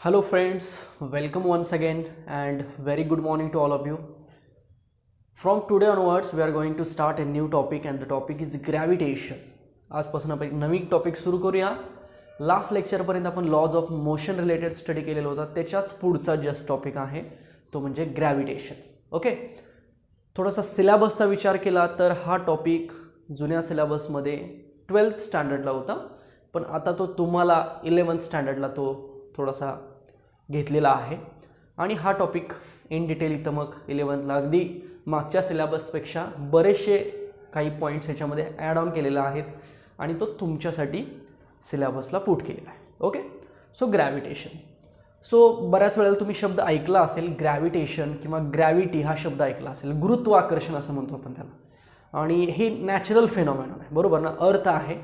Hello friends, welcome once again and very good morning to all of you. From today onwards we are going to start a new topic and the topic is gravitation. आजपासून आपण एक नवीन topic सुरू करूया. Last लेक्चरपर्यंत आपण laws of motion related study केलेला होता, त्याच्याच पुढचा जस्ट टॉपिक आहे तो म्हणजे ग्रॅव्हिटेशन. ओके, थोडासा सिलेबसचा विचार केला तर हा टॉपिक जुन्या सिलेबसमध्ये 12th स्टँडर्डला होता, पण आता तो तुम्हाला 11th स्टँडर्डला तो थोडासा घेतलेला आहे आणि हा टॉपिक इन डिटेल इथं मग 11thला अगदी मागच्या सिलेबसपेक्षा बरेचसे काही पॉईंट्स ह्याच्यामध्ये ॲड ऑन केलेले आहेत आणि तो तुमच्यासाठी सिलेबसला पुट केलेला आहे. Okay, so gravitation. सो बऱ्याच वेळेला तुम्ही शब्द ऐकला असेल ग्रॅव्हिटेशन किंवा ग्रॅव्हिटी हा शब्द ऐकला असेल, गुरुत्वाकर्षण असं म्हणतो आपण त्याला. आणि हे नॅचरल फेनॉमेनॉन आहे, बरोबर ना. अर्थ आहे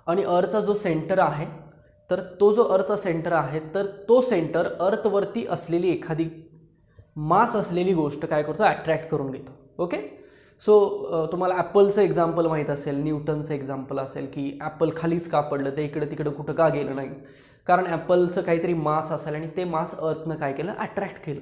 आणि अर्थचा जो सेंटर आहे, तर तो जो अर्थचा सेंटर आहे तर तो सेंटर अर्थवरती असलेली एखादी मास असलेली गोष्ट काय करतो, अट्रॅक्ट करून घेतो. ओके, सो तुम्हाला ॲपलचं एक्झाम्पल माहीत असेल, न्यूटनचं एक्झाम्पल असेल की ॲपल खालीच का पडलं, ते इकडे तिकडे कुठं का गेलं नाही, कारण ॲपलचं काहीतरी मास असेल आणि ते मास अर्थनं काय केलं, अट्रॅक्ट केलं.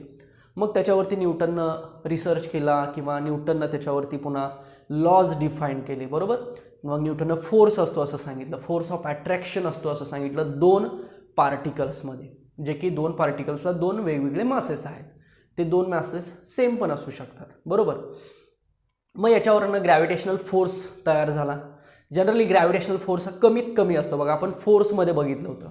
मग त्याच्यावरती न्यूटननं रिसर्च केला किंवा न्यूटननं त्याच्यावरती पुन्हा लॉज डिफाईन केले, बरोबर. मग न्यूटननं फोर्स असतो असं सांगितलं, फोर्स ऑफ अट्रॅक्शन असतो असं सांगितलं दोन पार्टिकल्समध्ये, जे की दोन पार्टिकल्सला दोन वेगवेगळे मासेस आहेत, ते दोन मासेस सेम पण असू शकतात, बरोबर. मग याच्यावरनं ग्रॅव्हिटेशनल फोर्स तयार झाला. जनरली ग्रॅव्हिटेशनल फोर्स हा कमीत कमी असतो बघा, आपण फोर्समध्ये बघितलं होतं,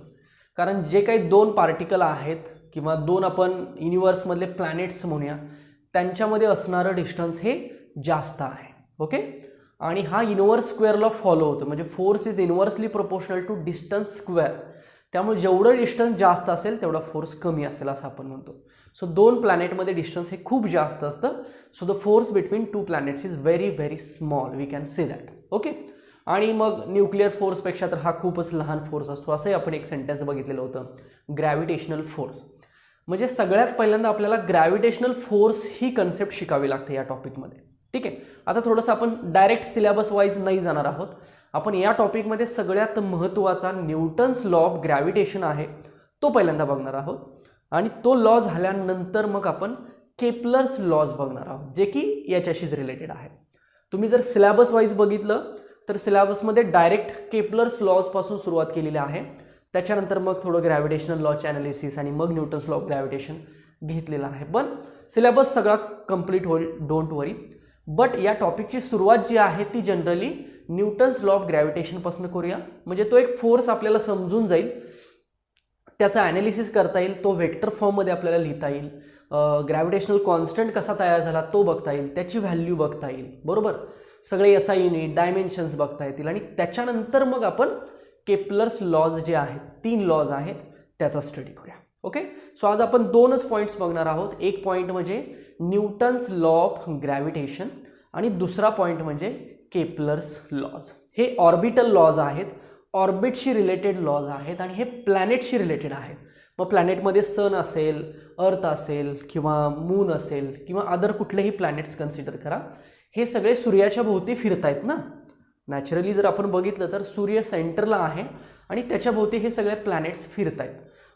कारण जे काही दोन पार्टिकल आहेत किंवा दोन आपण युनिवर्समधले प्लॅनेट्स म्हणूया, त्यांच्यामध्ये असणारं डिस्टन्स हे जास्त आहे. ओके, आणि हा युनिवर्स स्क्वेअरला फॉलो होतो, म्हणजे force is inversely proportional to distance square. त्यामुळे जेवढं डिस्टन्स जास्त असेल तेवढा फोर्स कमी असेल असं आपण म्हणतो. सो दोन प्लॅनेटमध्ये डिस्टन्स हे खूप जास्त असतं. So the force between two planets is very very small, we can say that. Okay, आणि मग न्यूक्लिअर फोर्सपेक्षा तर हा खूपच लहान फोर्स असतो, असंही आपण एक सेंटेन्स बघितलेलं होतं, ग्रॅव्हिटेशनल फोर्स. म्हणजे सगळ्यात पहिल्यांदा आपल्याला ग्रॅव्हिटेशनल फोर्स ही कन्सेप्ट शिकावी लागते या टॉपिकमध्ये. ठीक आहे, आता थोडंसं आपण डायरेक्ट सिलेबस वाईज नाही जाणार आहोत. आपण या टॉपिकमध्ये सगळ्यात महत्त्वाचा न्यूटन्स लॉ ऑफ ग्रॅव्हिटेशन आहे तो पहिल्यांदा बघणार आहोत, आणि तो लॉ झाल्यानंतर मग आपण केपलर्स लॉज बघणार आहोत, जे की याच्याशीच रिलेटेड आहे. तुम्ही जर सिलेबस वाईज बघितलं तर सिलेबसमध्ये डायरेक्ट केपलर्स लॉजपासून सुरुवात केलेली आहे, त्याच्यानंतर मग थोडं ग्रॅव्हिटेशनल लॉचे ॲनालिसिस आणि मग न्यूटन्स लॉ ऑफ ग्रॅव्हिटेशन घेतलेला आहे. पण सिलेबस सगळा कंप्लीट होईल, डोंट वरी. बट या टॉपिकची सुरुवात जी आहे ती जनरली न्यूटन्स लॉ ऑफ ग्रॅव्हिटेशनपासून करूया, म्हणजे तो एक फोर्स आपल्याला समजून जाईल, त्याचा ॲनालिसिस करता येईल, तो व्हेक्टर फॉर्ममध्ये आपल्याला लिहिता येईल, ग्रॅव्हिटेशनल कॉन्स्टंट कसा तयार झाला तो बघता येईल, त्याची व्हॅल्यू बघता येईल, बरोबर. सगळे एसआय युनिट डायमेन्शन्स बघता येतील, आणि त्याच्यानंतर मग आपण केपलर्स लॉज जे आहेत, 3 लॉज आहेत, त्याचा स्टडी करूया. ओके, सो आज आपण दोनच पॉईंट्स बघणार आहोत. एक पॉईंट म्हणजे न्यूटन्स लॉ ऑफ ग्रॅव्हिटेशन आणि दुसरा पॉईंट म्हणजे केपलर्स लॉज. हे ऑर्बिटल लॉज आहेत, ऑर्बिटशी रिलेटेड लॉज आहेत आणि हे प्लॅनेटशी रिलेटेड आहेत. मग प्लॅनेटमध्ये सन असेल, अर्थ असेल किंवा मून असेल किंवा अदर कुठलेही प्लॅनेट्स कन्सिडर करा, हे सगळे सूर्याच्या भोवती फिरतायत ना. नॅचरली जर आपण बघितलं तर सूर्य सेंटरला आहे आणि त्याच्या भोवती हे सगळे प्लॅनेट्स फिरतायत.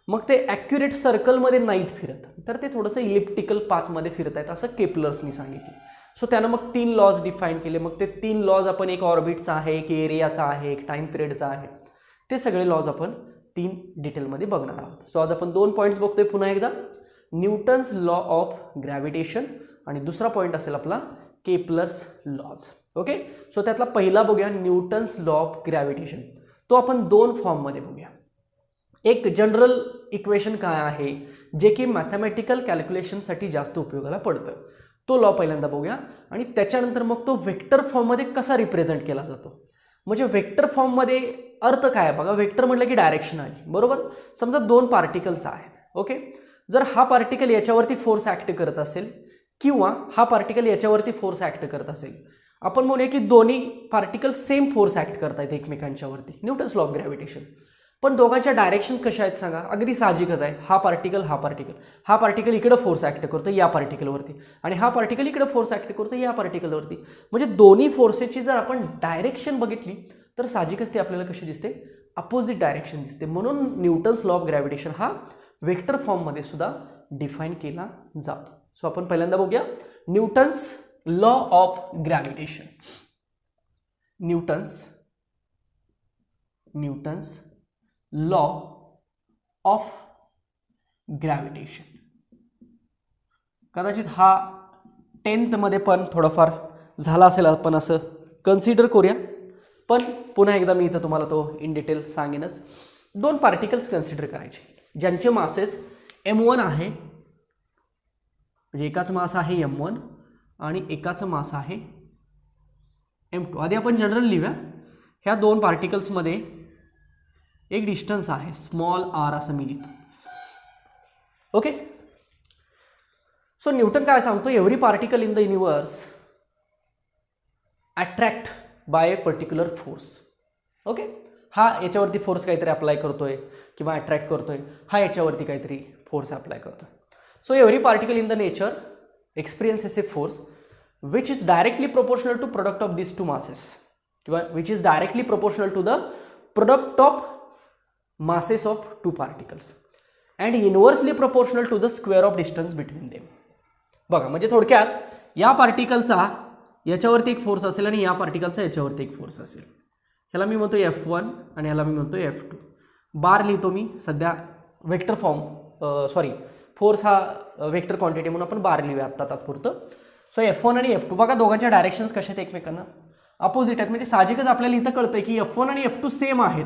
मग ते ॲक्युरेट सर्कलमध्ये नाहीत फिरत, तर ते थोडंसं इलिप्टिकल पाथमध्ये फिरत आहेत असं केपलर्सनी सांगितलं. सो त्यानं मग 3 लॉज डिफाईन केले. मग ते 3 लॉज आपण, एक ऑर्बिटचा आहे, एक एरियाचा आहे, एक टाईम पिरियडचा आहे, ते सगळे लॉज आपण 3 डिटेलमध्ये बघणार आहोत. सो आज आपण 2 पॉईंट्स बघतोय पुन्हा एकदा, न्यूटन्स लॉ ऑफ ग्रॅव्हिटेशन आणि दुसरा पॉईंट असेल आपला केपलर्स लॉज. ओके, सो त्यातला पहिला बघूया न्यूटन्स लॉ ऑफ ग्रॅव्हिटेशन. तो आपण 2 फॉर्ममध्ये बघूया. एक जनरल इक्वेशन काय आहे जे की मॅथमॅटिकल कॅल्क्युलेशनसाठी जास्त उपयोगाला पडतं, तो लॉ पहिल्यांदा बघूया, आणि त्याच्यानंतर मग तो व्हेक्टर फॉर्ममध्ये कसा रिप्रेझेंट केला जातो. म्हणजे व्हेक्टर फॉर्ममध्ये अर्थ काय आहे बघा, व्हेक्टर म्हटलं की डायरेक्शन आली, बरोबर. समजा 2 पार्टिकल्स आहेत. ओके, जर हा पार्टिकल याच्यावरती फोर्स ॲक्ट करत असेल किंवा हा पार्टिकल याच्यावरती फोर्स ॲक्ट करत असेल, आपण म्हणूया की दोन्ही पार्टिकल सेम फोर्स ॲक्ट करतायत एकमेकांच्यावरती, न्यूटन्स लॉ ऑफ ग्रॅव्हिटेशन. पण दोघांच्या डायरेक्शन कशा आहेत सांगा, अगदी साहजिकच आहे. हा पार्टिकल इकडे फोर्स ॲक्ट करतो या पार्टिकलवरती, आणि हा पार्टिकल इकडे फोर्स ॲक्ट करतो या पार्टिकलवरती. म्हणजे दोन्ही फोर्सेसची जर आपण डायरेक्शन बघितली तर साहजिकच ती आपल्याला कशी दिसते, अपोजिट डायरेक्शन दिसते, म्हणून न्यूटन्स लॉ ऑफ ग्रॅव्हिटेशन हा वेक्टर फॉर्ममध्ये सुद्धा डिफाईन केला जातो. सो आपण पहिल्यांदा बघूया Newton's law of gravitation. Newton's law of gravitation. कदाचित हा 10th मध्ये पण थोडंफार झाला असेल, आपण असं कन्सिडर करूया, पण पुन्हा एकदा मी इथं तुम्हाला तो इन डिटेल सांगेनच. 2 पार्टिकल्स कन्सिडर करायचे ज्यांचे मासेस m1 आहे, म्हणजे एकाच मास आहे m1 आणि एकाच मास आहे m2. आधी आपण जनरल लिहूया. ह्या 2 पार्टिकल्समध्ये एक डिस्टन्स आहे स्मॉल r असं मी लिहितो. ओके. सो न्यूटन काय सांगतो, every particle in the universe attract by a particular force. Okay. हा याच्यावरती फोर्स काहीतरी अप्लाय करतोय किंवा अट्रॅक्ट करतोय, हा याच्यावरती काहीतरी फोर्स अप्लाय करतोय. So every particle in the nature experiences a force which is directly proportional to product of this 2 masses किंवा which is directly proportional to the product of masses of 2 particles and inversely proportional to the square of distance between them. बघा, म्हणजे थोडक्यात या पार्टिकलचा याच्यावरती एक force असेल आणि या पार्टिकलचा याच्यावरती एक फोर्स असेल. ह्याला मी म्हणतो F1 आणि ह्याला मी म्हणतो F2. बार लिहितो मी सध्या वेक्टर फॉर्म, फोर्स हा वेक्टर क्वांटिटी म्हणून आपण बार लिहूया आत्ता तात्पुरतं. सो F1 आणि F2 बघा, दोघांच्या डायरेक्शन्स कशा आहेत, एकमेकांना अपोजिट आहेत. म्हणजे साहजिकच आपल्याला इथं कळतंय की F1 आणि F2 सेम आहेत,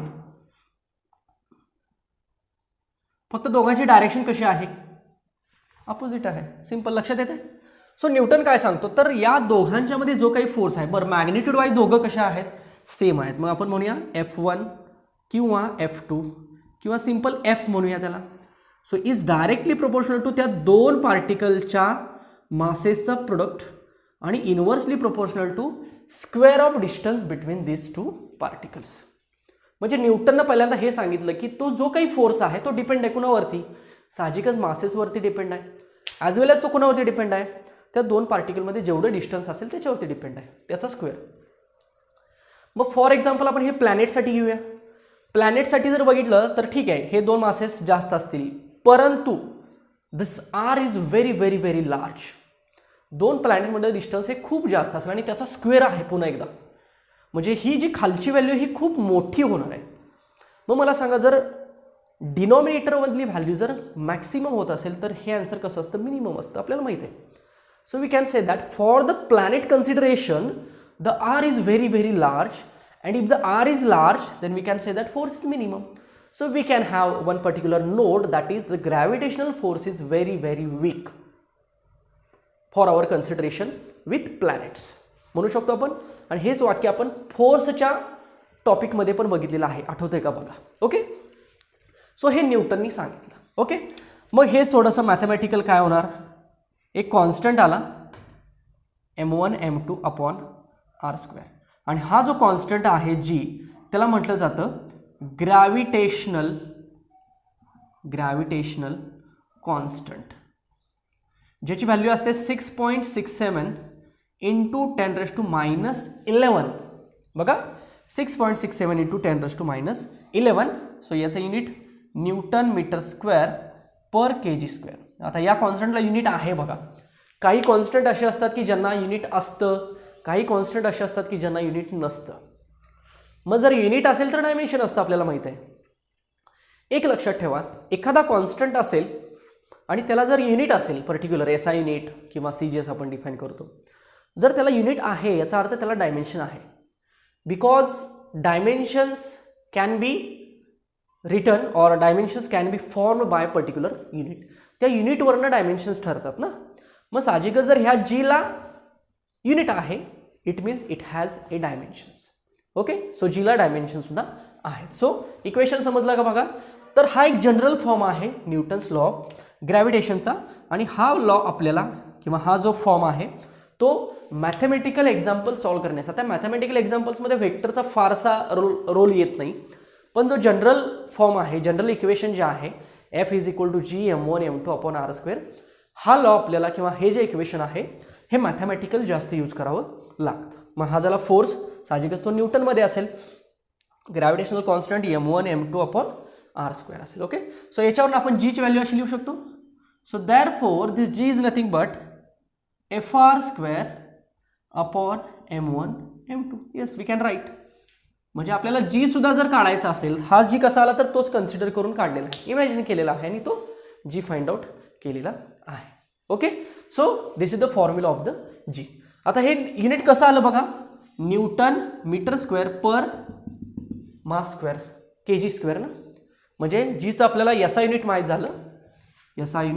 फक्त दोघांची डायरेक्शन कशी आहे, अपोजिट आहे. सिंपल, लक्षात येते. सो न्यूटन काय सांगतो, तर या दोघांच्या मध्ये जो काही फोर्स आहे, बरं मॅग्निट्यूड वाईज दोघं कशा आहेत, सेम आहेत. मग आपण म्हणूया F1 किंवा F2 किंवा सिंपल F म्हणूया त्याला. So is directly proportional to त्या 2 पार्टिकलच्या मासेसचा प्रोडक्ट आणि inversely proportional to square of distance between this 2 particles. म्हणजे न्यूटननं पहिल्यांदा हे सांगितलं की तो जो काही फोर्स आहे तो डिपेंड आहे कुणावरती, साहजिकच मासेसवरती डिपेंड आहे, ॲज वेल एज तो कुणावरती डिपेंड आहे, त्या 2 पार्टिकलमध्ये जेवढं डिस्टन्स असेल त्याच्यावरती डिपेंड आहे, त्याचा स्क्वेअर. मग फॉर एक्झाम्पल आपण हे प्लॅनेटसाठी घेऊया. प्लॅनेटसाठी जर बघितलं तर ठीक आहे, हे 2 मासेस जास्त असतील, परंतु this R is very very very large. 2 प्लॅनेटमध्ये डिस्टन्स हे खूप जास्त असेल आणि त्याचा स्क्वेअर आहे पुन्हा एकदा, म्हणजे ही जी खालची व्हॅल्यू ही खूप मोठी होणार आहे. मग मला सांगा, जर डिनॉमिनेटरमधली व्हॅल्यू जर मॅक्सिमम होत असेल तर हे आन्सर कसं असतं, मिनिमम असतं, आपल्याला माहिती आहे. So we can say that for the planet consideration the R is very very large and if the R is large then we can say that force is minimum. So we can have one particular note that is the gravitational force is very very weak for our consideration with planets म्हणू शकतो आपण. आणि हेच वाक्य आपण फोर्सच्या टॉपिकमध्ये पण बघितलेलं आहे, आठवतंय का बघा. ओके. सो हे न्यूटननी सांगितलं. ओके. मग हेच थोडंसं मॅथमॅटिकल काय होणार, एक कॉन्स्टंट आला m1 m2 अपॉन r², आणि हा जो कॉन्स्टंट आहे g, त्याला म्हटलं जातं ग्रॅव्हिटेशनल कॉन्स्टंट, ज्याची व्हॅल्यू असते 6.67 इंटू 10⁻11. बघा, 6.67 इंटू 10⁻11. सो याचं युनिट न्यूटन मीटर स्क्वेअर पर kg². आता या कॉन्स्टंटला युनिट आहे बघा. काही कॉन्स्टंट असे असतात की ज्यांना युनिट असतं, काही कॉन्स्टंट असे असतात की ज्यांना युनिट नसतं. मग जर युनिट असेल तर डायमेन्शन असतं, आपल्याला माहिती आहे. एक लक्षात ठेवा, एखादा कॉन्स्टंट असेल आणि त्याला जर युनिट असेल, पर्टिक्युलर SI युनिट किंवा CGS आपण डिफाईन करतो, जर त्याला युनिट आहे याचा अर्थ त्याला डायमेन्शन आहे. Because dimensions can be return or dimensions can be formed by particular unit. त्या युनिटवरनं डायमेन्शन्स ठरतात ना. मग साहजिकच जर ह्या जीला युनिट आहे, it means it has a dimensions. Okay. So जीला डायमेन्शन सुद्धा आहेत. सो इक्वेशन समजला का बघा. तर हा एक जनरल फॉर्म आहे न्यूटन्स लॉ ऑफ ग्रॅव्हिटेशनचा, आणि हा लॉ आपल्याला किंवा हा जो फॉर्म आहे तो मॅथमॅटिकल एक्झाम्पल सॉल्व्ह करण्याचा. त्या मॅथमॅटिकल एक्झाम्पल्समध्ये वेक्टरचा फारसा रोल येत नाही, पण जो जनरल फॉर्म आहे, जनरल इक्वेशन जे आहे F is equal to G m1 m2 upon r², हा लॉ आपल्याला किंवा हे जे इक्वेशन आहे हे मॅथमॅटिकल जास्त यूज करावं लागतं. मग हा झाला फोर्स, साहजिकच तो न्यूटनमध्ये असेल. Gravitational constant m1 m2 upon r square असेल. ओके, सो याच्यावरून आपण जीची व्हॅल्यू अशी लिहू शकतो. So therefore this G is nothing but fr square upon m1 m2. Yes, we can write. म्हणजे आपल्याला जी सुद्धा जर काढायचा असेल, हा जी कसा आला तर तोच कन्सिडर करून काढलेला आहे, इमॅजिन केलेला आहे आणि तो जी फाइंड आउट केलेला आहे. Okay, so this is the formula of the G. आता हे युनिट कसं आलं बघा, newton metre square per mass square kg square ना. म्हणजे जीचं आपल्याला एसआय युनिट माहीत झालं. SI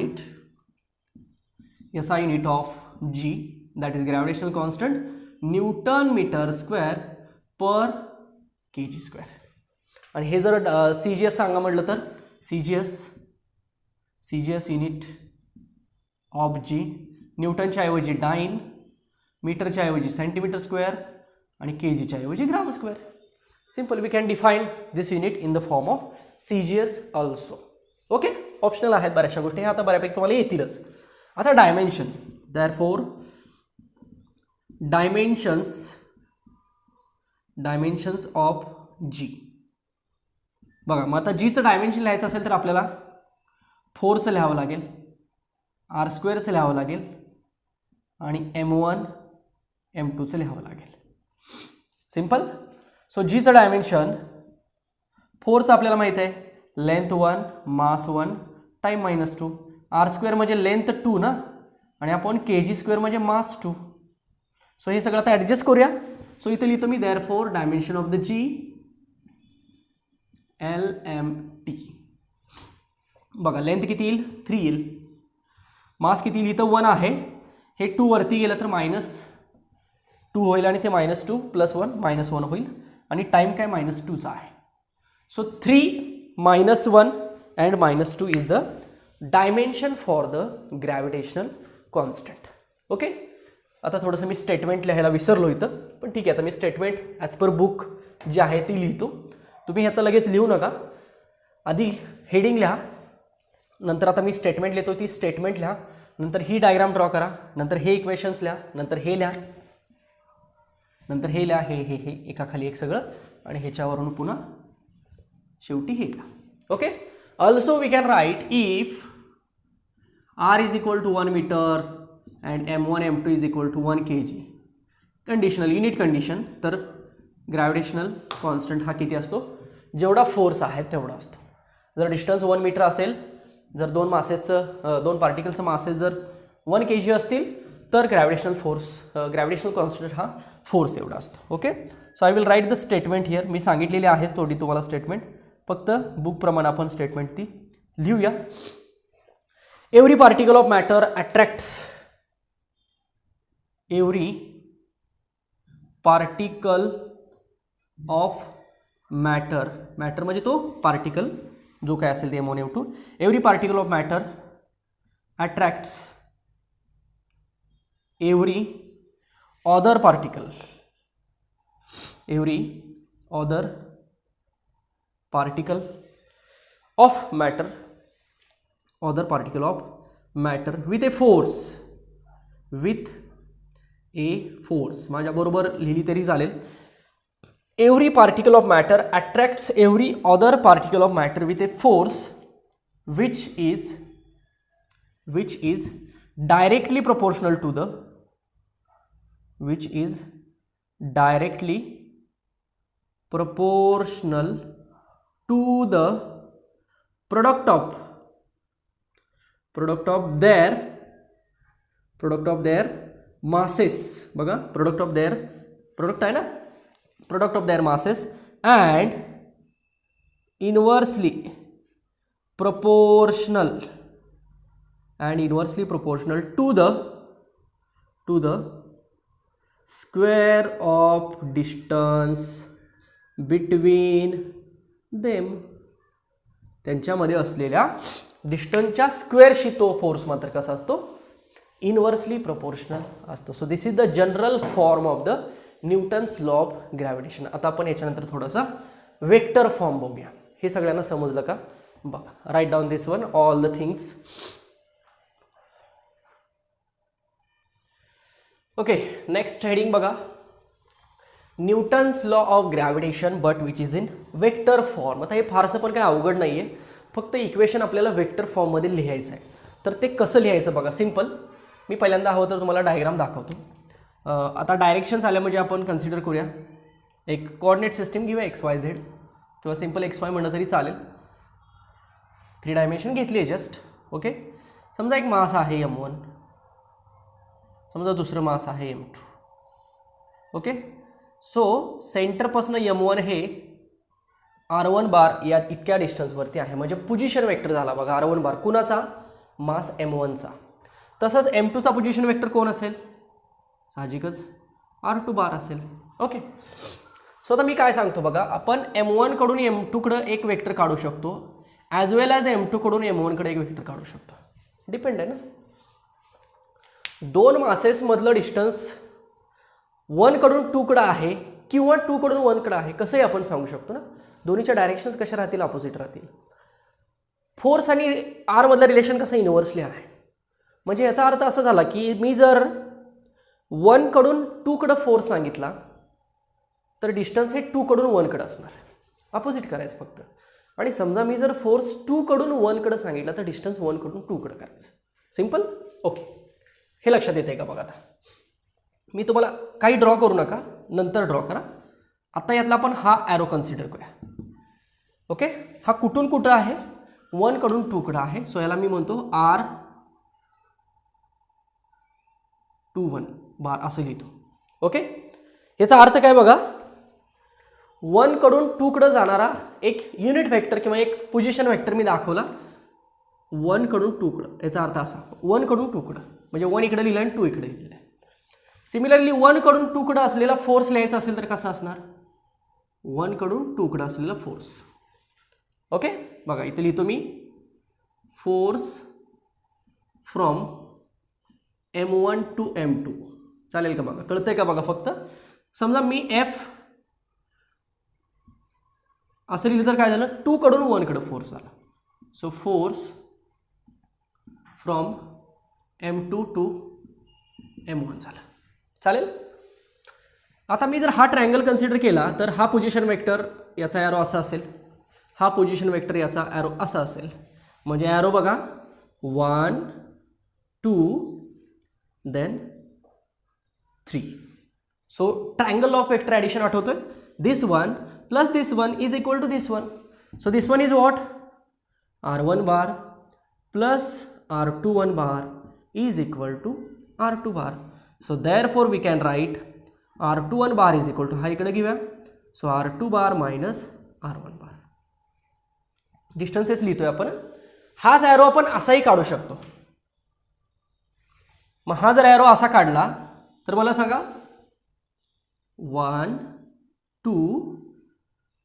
unit of G that is gravitational constant newton metre square per kg square. आणि हे जर CGS सांगा म्हटलं तर CGS युनिट ऑफ जी न्यूटनच्या ऐवजी डाइन, मीटरच्या ऐवजी सेंटीमीटर स्क्वेअर आणि kgच्या ऐवजी ग्राम square. Simple, we can define this unit in the form of CGS also. Okay, optional आहेत बऱ्याचशा गोष्टी, हे आता बऱ्यापैकी तुम्हाला येतीलच. आता dimension, therefore dimensions of G. बघा, मग आता जीचं डायमेन्शन लिहायचं असेल तर आपल्याला 4चं लिहावं लागेल, r स्क्वेअरचं लिहावं लागेल आणि m1 m2चं लिहावं लागेल. सिंपल. सो जीचं डायमेन्शन 4चं आपल्याला माहिती आहे, लेंथ 1 मास 1 टाइम -2. r स्क्वेअर म्हणजे लेंथ 2 ना, आणि आपण kg स्क्वेअर म्हणजे मास 2. सो हे सगळं आता ॲडजस्ट करूया. सो इथे लिहितो मी therefore dimension of the G LMT. बघा, लेंथ किती येईल, 3 येईल. मास किती येईल, इथं 1 आहे, हे 2 वरती गेलं तर -2 होईल आणि ते -2 + 1 -1 होईल आणि टाइम काय -2चा आहे. So 3 -1 and -2 is the dimension for the gravitational constant. Okay, आता थोडंसं मी स्टेटमेंट लिहायला विसरलो इथं, पण ठीक आहे, आता मी स्टेटमेंट ॲज पर बुक जी आहे ती लिहितो. तुम्ही आता लगेच लिहू नका, आधी हेडिंग लिहा, नंतर आता मी स्टेटमेंट लिहितो ती स्टेटमेंट लिहा, नंतर ही डायग्राम ड्रॉ करा, नंतर हे इक्वेशन्स लिहा, नंतर हे लिहा, नंतर हे लिहा, हे एकाखाली एक सगळं, आणि ह्याच्यावरून पुन्हा शेवटी हे लिहा. Okay, also we can write if r is equal to 1 metre and m1 m2 is equal to 1 kg, conditional unit condition, तर ग्रॅव्हिटेशनल कॉन्स्टंट हा किती असतो, जेवढा फोर्स आहे तेवढा असतो. जर डिस्टन्स 1 मीटर असेल, जर दोन पार्टिकलचं मासेस जर 1 kg असतील तर ग्रॅव्हिटेशनल कॉन्स्टंट हा फोर्स एवढा असतो. Okay, so I will write the statement here. मी सांगितलेली आहेच थोडी तुम्हाला स्टेटमेंट, फक्त बुकप्रमाणे आपण स्टेटमेंट ती लिहूया. Every particle of matter attracts, every particle of matter, matter म्हणजे तो पार्टिकल जो काय असेल ते m1 m2, every particle of matter attracts every other particle, every other particle of matter, other particle of matter with a force, माझ्याबरोबर लिहिली तरी चालेल. Every particle of matter attracts every other particle of matter with a force which is directly proportional to the, which is directly proportional to the product of their masses. बघा, product of their masses and inversely proportional to the square of distance between them. त्यांच्यामध्ये असलेल्या डिस्टन्सच्या स्क्वेअरशी तो force मात्र कसा असतो, inversely proportional असतो. So this is the general form of the Newton's law of gravitation. आता आपण याच्यानंतर थोडासा वेक्टर फॉर्म बघूया. हे सगळ्यांना समजलं का? बघा, write down this one all the things. Okay, next heading बघा, Newton's law of gravitation but which is in vector form. आता हे फारसं पण काही अवघड नाही आहे, फक्त इक्वेशन आपल्याला वेक्टर फॉर्ममध्ये लिहायचं आहे. तर ते कसं लिहायचं बघा, सिम्पल. मी पहिल्यांदा हवं तर तुम्हाला डायग्राम दाखवतो. आता डायरेक्शन्स आल्या म्हणजे आपण कन्सिडर करूया एक कोऑर्डिनेट सिस्टीम घेऊया XY Z किंवा सिम्पल XY म्हणलं तरी चालेल. 3 डायमेन्शन घेतली आहे जस्ट. ओके, समजा एक मास आहे M1, समजा दुसरं मास आहे M2. ओके, सो सेंटरपासून M1 हे R1 बार या इतक्या डिस्टन्सवरती आहे, म्हणजे पोझिशन वेक्टर झाला बघा R1 बार. कुणाचा? मास M1चा. तसंच M2चा पोझिशन वेक्टर कोण असेल? साहजिकच R2 बार असेल. ओके, सो आता मी काय सांगतो बघा, आपण M1 कडून M2 कडे एक वेक्टर काढू शकतो, ॲज वेल ॲज M2 कडून M1 कडे एक वेक्टर काढू शकतो. डिपेंड आहे ना. दोन मासेसमधलं डिस्टन्स 1 कडून 2 कडे आहे किंवा 2 कडून 1 कडे आहे, कसंही आपण सांगू शकतो ना. दोन्हीच्या डायरेक्शन्स कशा राहतील? अपोजिट राहतील. फोर्स आणि आर मधलं रिलेशन कसं? इनव्हर्सली आहे. म्हणजे याचा अर्थ असा झाला की मी जर 1 कडून 2 कडे फोर्स सांगितला तर डिस्टन्स हे 2 कडून 1 कडे असणार, अपोजिट करायचं फक्त. आणि समजा मी जर फोर्स 2 कडून 1 कडे सांगितला तर डिस्टन्स 1 कडून 2 कडे करायचं. सिम्पल. ओके, हे लक्षात येते का बघा. आता मी तुम्हाला काही ड्रॉ करू नका, नंतर ड्रॉ करा. आता यातला आपण हा ॲरो कन्सिडर करूया. ओके, हा कुठून कुठं आहे? 1 कडून 2 कडे आहे. सो याला मी म्हणतो R21 बार असं लिहितो. ओके, याचा अर्थ काय बघा, 1 कडून 2 कडे जाणारा एक युनिट वेक्टर किंवा एक पोझिशन वेक्टर मी दाखवला 1 कडून 2 कडे. याचा अर्थ असा, 1 कडून 2 कडे म्हणजे 1 इकडे लिहिलं आणि 2 इकडे लिहिलं. सिमिलरली 1 कडून 2 कडे असलेला फोर्स लिहायचा असेल तर कसा असणार? 1 कडून 2 कडे असलेला फोर्स. ओके, बघा इथे लिहितो मी force from M1 to M2. चालेल का बघा? कळतंय का बघा? फक्त समजा मी F असं लिहिलं तर काय झालं? 2 कडून 1 कडे फोर्स झाला. So force from M2 to M1 झाला. चालेल. आता मी जर हा ट्रायंगल कन्सिडर केला तर हा पोझिशन वेक्टर याचा ॲरो असा असेल, हा पोझिशन वेक्टर याचा ॲरो असा असेल. म्हणजे ॲरो बघा 1 2 then 3. So triangle of vector addition आठवतोय? This one plus this one is equal to this one. So this one is what? R1 bar plus R21 bar is equal to R2 bar. So therefore we can write R21 bar is equal to, हा इकडे घेऊया, so R2 bar minus R1 bar. Distances लिहितोय आपण. हाच arrow आपण असाही काढू शकतो. मग हा जर ॲरो असा काढला तर मला सांगा 1 2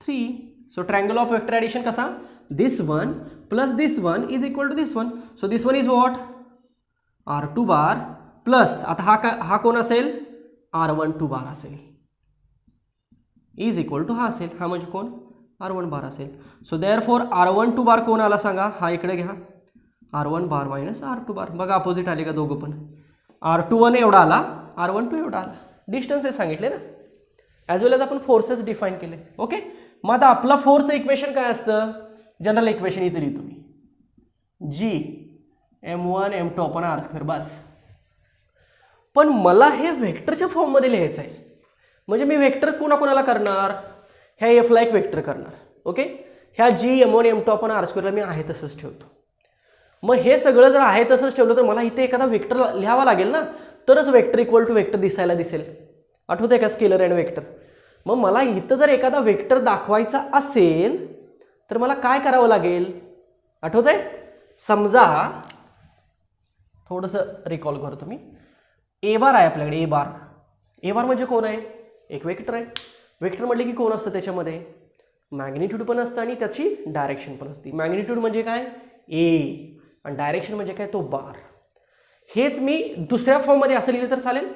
3. So triangle of vector addition कसा? This one plus this one is equal to this one. So this one is what? R2 bar plus, आता हा कोण असेल? R12 बार असेल, इज इक्वल टू हा असेल, हा म्हणजे कोण? R1 बार असेल. सो देअरफॉर R12 बार कोण आला सांगा? हा इकडे घ्या, R1 बार मायनस R2 बार. बघा अपोजिट आले का दोघं पण? R21 एवढा आला, R12 एवढा आला. डिस्टन्सेस सांगितले ना, ॲज वेल एज आपण फोर्सेस डिफाईन केले. ओके, मग आता आपला फोर्सचं इक्वेशन काय असतं? जनरल इक्वेशन इथे लिहितो मी, G M1 M2 upon R². बस. पण मला हे व्हेक्टरच्या फॉर्ममध्ये लिहायचं आहे, म्हणजे मी व्हेक्टर कोणाकोणाला करणार? ह्या एफला एक वेक्टर करणार. ओके, ह्या G M1 M2 upon R² मी आहे तसंच ठेवतो. मग हे सगळं जर आहे तसंच ठेवलं तर मला इथे एखादा वेक्टर लिहावा लागेल ना, तरच वेक्टर इक्वल टू वेक्टर दिसायला दिसेल. आठवतंय का? Scalar and vector. मग मला इथं जर एखादा वेक्टर दाखवायचा असेल तर मला काय करावं लागेल? आठवतंय? समजा थोडंसं रिकॉल करतो मी. ए बार आहे आपल्याकडे, ए बार. ए बार म्हणजे कोण आहे? एक वेक्टर आहे. वेक्टर म्हटले की कोण असतं त्याच्यामध्ये? मॅग्निट्यूड पण असतं आणि त्याची डायरेक्शन पण असते. मॅग्निट्यूड म्हणजे काय? ए, आणि डायरेक्शन म्हणजे काय? तो बार. हेच मी दुसऱ्या फॉर्ममध्ये असं लिहिलं तर चालेल,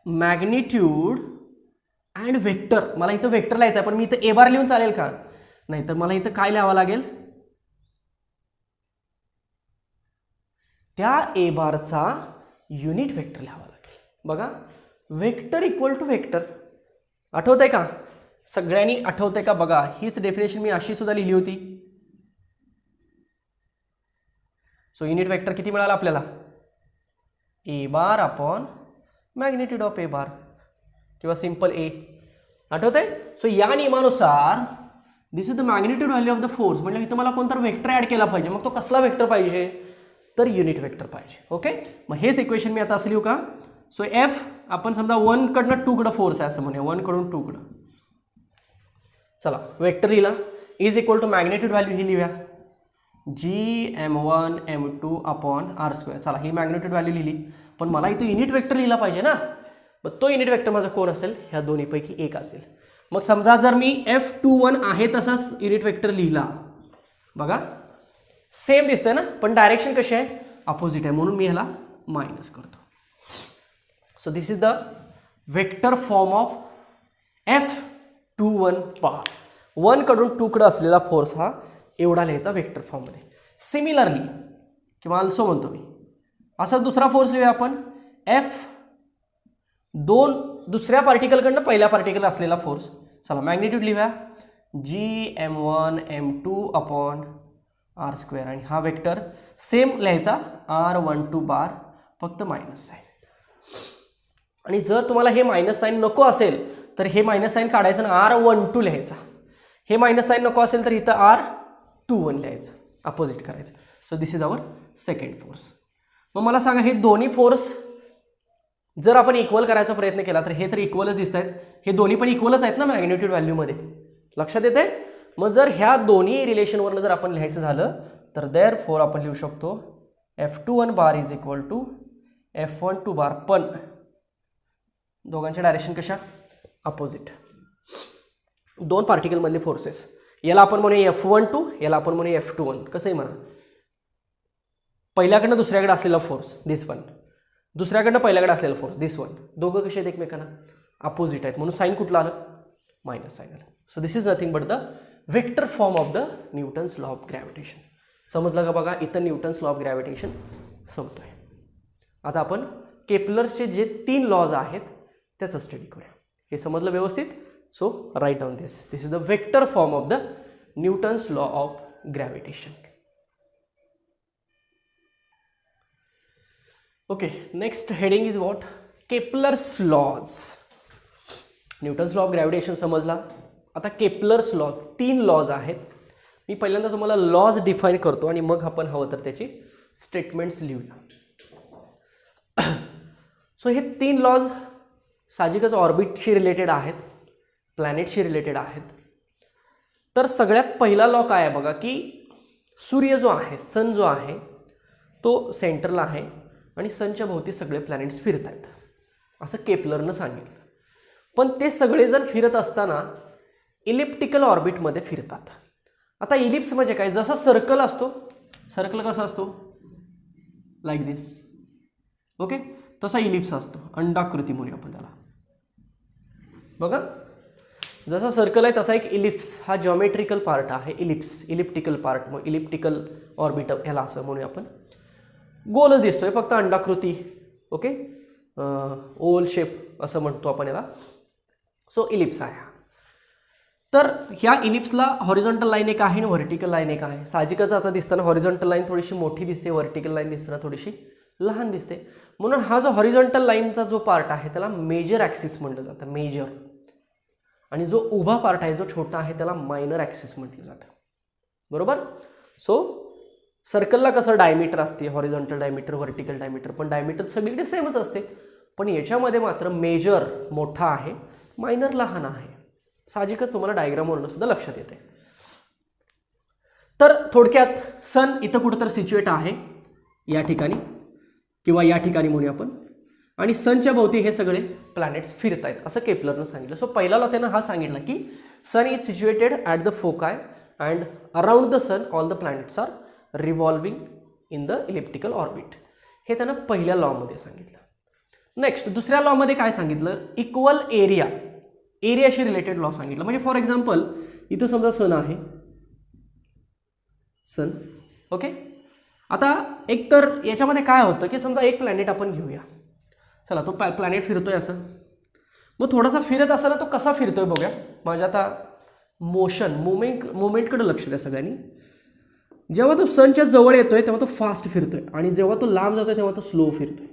मॅग्निट्यूड अँड वेक्टर. मला इथं वेक्टर लिहायचं आहे, पण मी इथं ए बार लिहून चालेल का? नाही, तर मला इथं काय लिहावं लागेल? त्या ए बारचा युनिट वेक्टर लिहावा लागेल. बघा, वेक्टर इक्वल टू वेक्टर. आठवतंय का? सगळ्यांनी आठवतंय का बघा. हीच डेफिनेशन मी अशी सुद्धा लिहिली होती. सो युनिट वेक्टर किती मिळाला आपल्याला? A bar upon magnitude of A bar किंवा सिंपल ए. आठवतंय? सो या नियमानुसार this is the magnitude value of the force. म्हणजे इथं मला कोणता वेक्टर ॲड केला पाहिजे. मग तो कसला वेक्टर पाहिजे? तर युनिट वेक्टर पाहिजे. ओके, मग हेच इक्वेशन मी आता असं लिहू का? सो एफ आपण समजा 1 कडनं 2 कडं फोर्स आहे असं म्हणूया. 1 कडून 2 कडं. चला वेक्टर लिहिला is equal to magnitude value ही लिहूया GM1 M2 upon R square. चला ही मॅग्निट्यूड व्हॅल्यू लिहिली, पण मला इथे युनिट वेक्टर लिहिला पाहिजे ना. मग तो युनिट वेक्टर माझा कोण असेल? ह्या दोन्हीपैकी एक असेल. मग समजा जर मी F21 आहे तसाच युनिट वेक्टर लिहिला, बघा सेम दिसतंय ना, पण डायरेक्शन कशी आहे? अपोजिट आहे, म्हणून मी ह्याला मायनस करतो. So this is the vector form of F21 बार. 1 कडून 2 कडे असलेला फोर्स हा एवढा लिहायचा वेक्टर फॉर्ममध्ये. सिमिलरली किंवा ऑल्सो म्हणतो मी, असा दुसरा फोर्स लिहूया आपण. F2 दुसऱ्या पार्टिकलकडनं पहिल्या पार्टिकल असलेला फोर्स. चला मॅग्निट्यूड लिहूया GM1 M2 upon R square. आणि हा वेक्टर सेम लिहायचा R12 बार, फक्त मायनस साईन. आणि जर तुम्हाला हे मायनस साईन नको असेल तर हे मायनस साईन काढायचं ना, R12 लिहायचा. हे मायनस साईन नको असेल तर इथं R21 लिहायचं, अपोजिट करायचं. So this is our second force. मग मला सांगा हे दोन्ही फोर्स जर आपण इक्वल करायचा प्रयत्न केला तर हे तर इक्वलच दिसत आहेत. हे दोन्ही पण इक्वलच आहेत ना मॅग्निट्यूड व्हॅल्यूमध्ये. लक्षात येते? मग जर ह्या दोन्ही रिलेशनवरनं जर आपण लिहायचं झालं तर देअर फोर आपण लिहू शकतो F21 bar is equal to F12 bar, पण दोघांच्या डायरेक्शन कशा? अपोजिट. दोन पार्टिकलमधले फोर्सेस. याला आपण म्हणूया F12, याला आपण म्हणूया F21. कसंही म्हणा. पहिल्याकडनं दुसऱ्याकडे असलेला फोर्स दिस वन, दुसऱ्याकडनं पहिल्याकडे असलेला फोर्स दिस वन. दोघं कसे आहेत एकमेकांना? अपोजिट आहेत, म्हणून साईन कुठलं आलं? मायनस साईन आलं. So this is nothing but the vector form of the Newton's law of gravitation. समजलं का बघा? इथं न्यूटन्स लॉ ऑफ ग्रॅव्हिटेशन संपतोय. आता आपण केपलरचे जे 3 लॉज आहेत त्याचा स्टडी करूया. हे समजलं व्यवस्थित? So write down this. This is the vector form of the Newton's law of gravitation. Okay, next heading is what? Kepler's laws. Newton's law of gravitation समजला. आता केपलर्स लॉज 3 लॉज आहेत. मी पहिल्यांदा तुम्हाला लॉज डिफाईन करतो आणि मग आपण हवं तर त्याची स्टेटमेंट्स लिहूया. सो हे 3 लॉज साहजिकच ऑर्बिटशी रिलेटेड आहेत, प्लॅनेटशी रिलेटेड आहेत. तर सगळ्यात पहिला लॉ काय आहे बघा, की सूर्य जो आहे, सन जो आहे तो सेंटरला आहे आणि सनच्या भोवती सगळे प्लॅनेट्स फिरत आहेत असं केपलरनं सांगितलं. पण ते सगळेजण फिरत असताना इलिप्टिकल ऑर्बिटमध्ये फिरतात. आता इलिप्स म्हणजे काय? जसा सर्कल असतो, सर्कल कसा असतो? लाईक दिस. ओके, तसा इलिप्स असतो. अंडाकृती म्हणूया आपण त्याला. बघा, जसा सर्कल आहे तसा एक इलिप्स हा जॉमेट्रिकल पार्ट आहे. इलिप्टिकल पार्ट, मग इलिप्टिकल ऑर्बिट ह्याला असं म्हणूया आपण. गोलच दिसतोय, फक्त अंडाकृती. ओके, ओल शेप असं म्हणतो आपण याला. सो इलिप्स आहे. तर ह्या इलिप्सला हॉरिझॉन्टल लाईन एक आहे आणि व्हर्टिकल लाईन एक आहे. साहजिकच आता दिसताना हॉरिझॉन्टल लाईन थोडीशी मोठी दिसते, व्हर्टिकल लाईन दिसताना थोडीशी लहान दिसते. म्हणून हा जो हॉरिझॉन्टल लाईनचा जो पार्ट आहे त्याला मेजर ॲक्सिस म्हटलं जातं, मेजर. आणि जो उभा पार्ट आहे, जो छोटा आहे, त्याला मायनर ॲक्सिस म्हटलं जातं. बरोबर? सो सर्कलला कसं डायमीटर असते, हॉरिझॉन्टल डायमीटर, व्हर्टिकल डायमीटर, पण डायमीटर सगळीकडे सेमच असते. पण याच्यामध्ये मात्र मेजर मोठा आहे, मायनर लहान आहे. साहजिकच तुम्हाला डायग्रामवरून सुद्धा लक्षात येते. तर थोडक्यात सन इथं कुठं तर सिच्युएट आहे, या ठिकाणी किंवा या ठिकाणी म्हणूया आपण. आणि सनच्या भोवती हे सगळे प्लॅनेट्स फिरत आहेत असं केपलरनं सांगितलं. सो पहिला लॉ त्यानं हा सांगितला की sun is situated at the foci and around the sun all the planets are revolving in the elliptical orbit. हे त्यानं पहिल्या लॉमध्ये सांगितलं. नेक्स्ट दुसऱ्या लॉमध्ये काय सांगितलं? इक्वल एरिया, एरियाशी रिलेटेड लॉ सांगितलं. म्हणजे फॉर एक्झाम्पल इथं समजा सन आहे, सन. ओके, आता एक तर याच्यामध्ये काय होतं की समजा एक प्लॅनेट आपण घेऊया. चला, तो प्लॅनेट फिरतोय असं. मग थोडासा फिरत असताना तो कसा फिरतोय बघूया. माझ्या आता मुवमेंटकडे लक्ष द्या सगळ्यांनी. जेव्हा तो सनच्या जवळ येतोय तेव्हा तो फास्ट फिरतोय आणि जेव्हा तो लांब जातोय तेव्हा तो स्लो फिरतोय.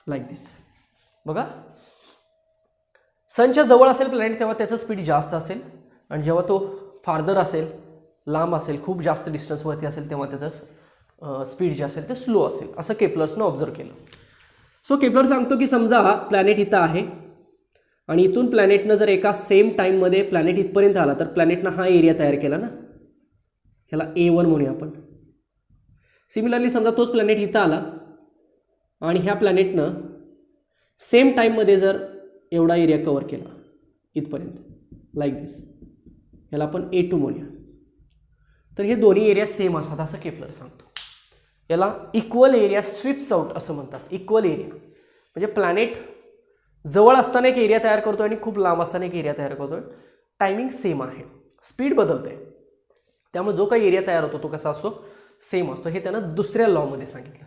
लाईक दिस. बघा, सनच्या जवळ असेल प्लॅनेट तेव्हा त्याचं स्पीड जास्त असेल आणि जेव्हा तो फार्दर असेल, लांब असेल, खूप जास्त डिस्टन्सवरती असेल तेव्हा त्याचं स्पीड जे असेल ते स्लो असेल. असं केपलर्सनं ऑब्झर्व केलं. सो केपलर सांगतो की समजा हा प्लॅनेट इथं आहे आणि इथून प्लॅनेटनं जर एका सेम टाईममध्ये प्लॅनेट इथपर्यंत आला तर प्लॅनेटनं हा एरिया तयार केला ना, ह्याला A1 म्हणूया आपण. सिमिलरली समजा तोच प्लॅनेट इथं आला आणि ह्या प्लॅनेटनं सेम टाईममध्ये जर एवढा एरिया कव्हर केला इथपर्यंत, लाईक दिस, ह्याला आपण A2 म्हणूया. तर हे दोन्ही एरिया सेम असतात असं केपलर सांगतो. याला इक्वल एरिया स्वीप्स आउट असं म्हणतात. इक्वल एरिया म्हणजे प्लॅनेट जवळ असताना एक एरिया तयार करतोय आणि खूप लांब असताना एक एरिया तयार करतोय. टायमिंग सेम आहे, स्पीड बदलते, त्यामुळे जो काही एरिया तयार होतो तो कसा असतो, सेम असतो. हे त्यानं दुसऱ्या लॉमध्ये सांगितलं.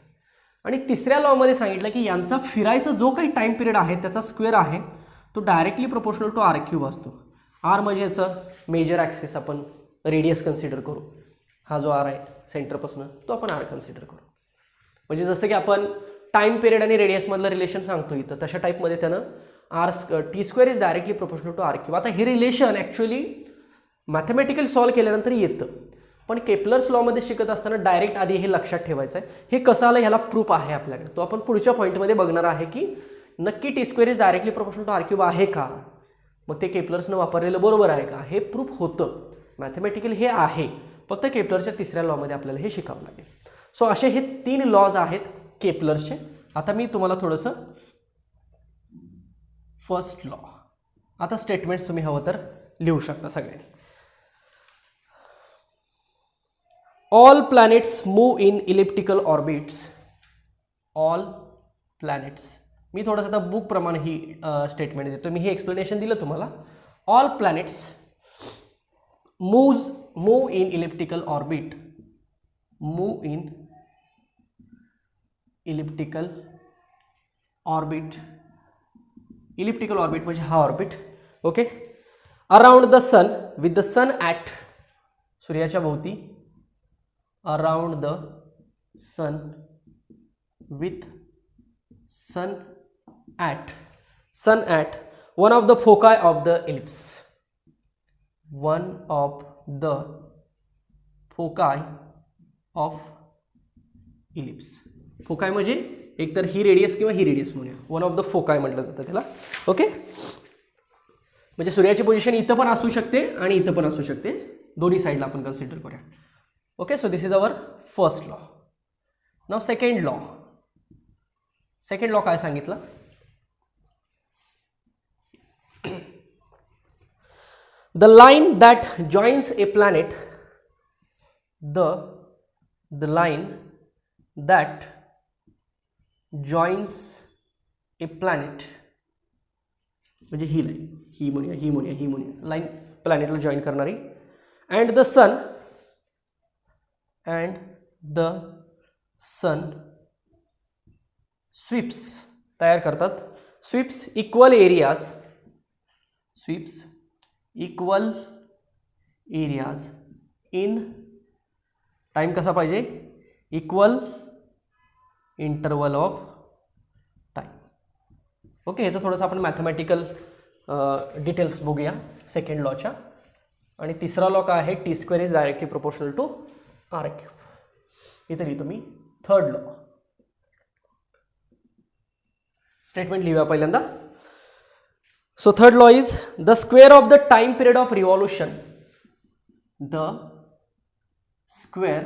आणि तिसऱ्या लॉमध्ये सांगितलं की यांचा फिरायचा जो काही टाईम पिरियड आहे त्याचा स्क्वेअर आहे तो डायरेक्टली प्रोपोर्शनल टू R³ असतो. R म्हणजे याचं मेजर ॲक्सिस आपण रेडियस कन्सिडर करू. हा जो R आहे सेंटरपासून तो आपण R कन्सिडर करू. म्हणजे जसं की आपण टाईम पिरियड आणि रेडियसमधलं रिलेशन सांगतो इथं, तशा टाईपमध्ये त्यानं T² is directly proportional to R³. आता हे रिलेशन ॲक्च्युली मॅथमॅटिकल सॉल्व केल्यानंतर येतं, पण केपलर्स लॉमध्ये शिकत असताना डायरेक्ट आधी हे लक्षात ठेवायचं आहे. हे कसं आलं ह्याला प्रूफ आहे आपल्याकडे, तो आपण पुढच्या पॉईंटमध्ये बघणार आहे की नक्की T² is directly proportional to R³ आहे का, मग ते केपलर्सनं वापरलेलं बरोबर आहे का, हे प्रूफ होतं. मॅथमॅटिकल हे आहे, फक्त केपलरच्या तिसऱ्या लॉमध्ये आपल्याला हे शिकावं लागेल. सो असे हे 3 लॉज आहेत केपलर्सचे. आता मी तुम्हाला थोडंसं फर्स्ट लॉ, आता स्टेटमेंट्स तुम्ही हवं तर लिहू शकता सगळ्यांनी. All planets move in elliptical orbits. All planets, मी थोडंसं आता बुक प्रमाणे ही स्टेटमेंट देतो. मी हे एक्सप्लेनेशन दिलं तुम्हाला. All planets move in elliptical orbit. Move in elliptical orbit. Elliptical orbit म्हणजे हा orbit, okay, around the sun, with the sun at, सूर्याच्या भोवती, around the sun, with sun at one of the foci of the ellipse. One of the foci of ellipse. Foci म्हणजे एकतर ही radius किंवा ही radius म्हणूया. One of the foci म्हटलं जातं त्याला, ओके. म्हणजे सूर्याची पोझिशन इथं पण असू शकते आणि इथं पण असू शकते, दोन्ही साईडला आपण कन्सिडर करूया. Okay, so this is our first law. Now second law. Second law काय सांगितलं, the line that joins A planet, the line that joins A planet, म्हणजे ही लाईन, ही म्हणूया लाईन प्लॅनेटला जॉईन करणारी, अँड द सन स्वीप्स तयार करतात. Sweeps equal areas in time कसा पाहिजे, equal interval of time. Okay, ह्याचं थोडंसं आपण मॅथमॅटिकल डिटेल्स बघूया सेकंड लॉच्या. आणि तिसरा लॉ काय आहे, T² is directly proportional to R³. इथे लिहितो मी थर्ड लॉ. स्टेटमेंट लिहूया पहिल्यांदा. So third law is the square of the time period of revolution. The square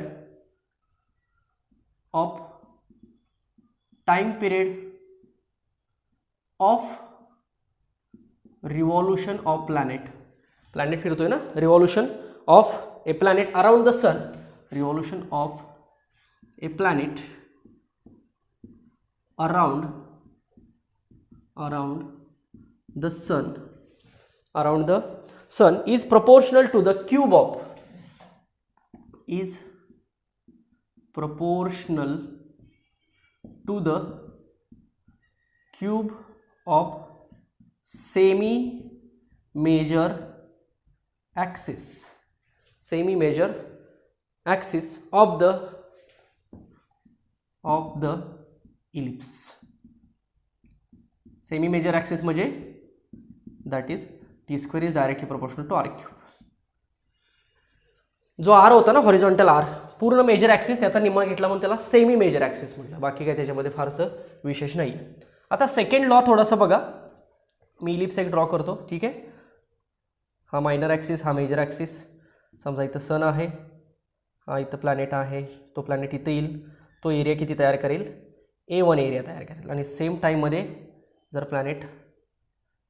of time period of revolution of planet. Planet फिरतोय ना, revolution of a planet around the sun, revolution of a planet around the sun is proportional to the cube of, is proportional to the cube of semi major axis of the ellipse. Semi major axis म्हणजे that is T square is directly proportional to R cube. जो R होता ना horizontal R पूर्ण major axis त्याचा निम्मा घेतला म्हणून त्याला सेमी मेजर ॲक्सिस म्हटलं. बाकी काय त्याच्यामध्ये फारसं विशेष नाही. आता सेकंड लॉ थोडासा बघा. मी इलिप्स एक ड्रॉ करतो. ठीक आहे. हा मायनर ॲक्सिस, हा मेजर ॲक्सिस. समजा इथं सन आहे, हा इथं प्लॅनेट आहे. तो प्लॅनेट इथं येईल. तो एरिया किती तयार करेल? A1 एरिया तयार करेल. आणि सेम टाईममध्ये जर प्लॅनेट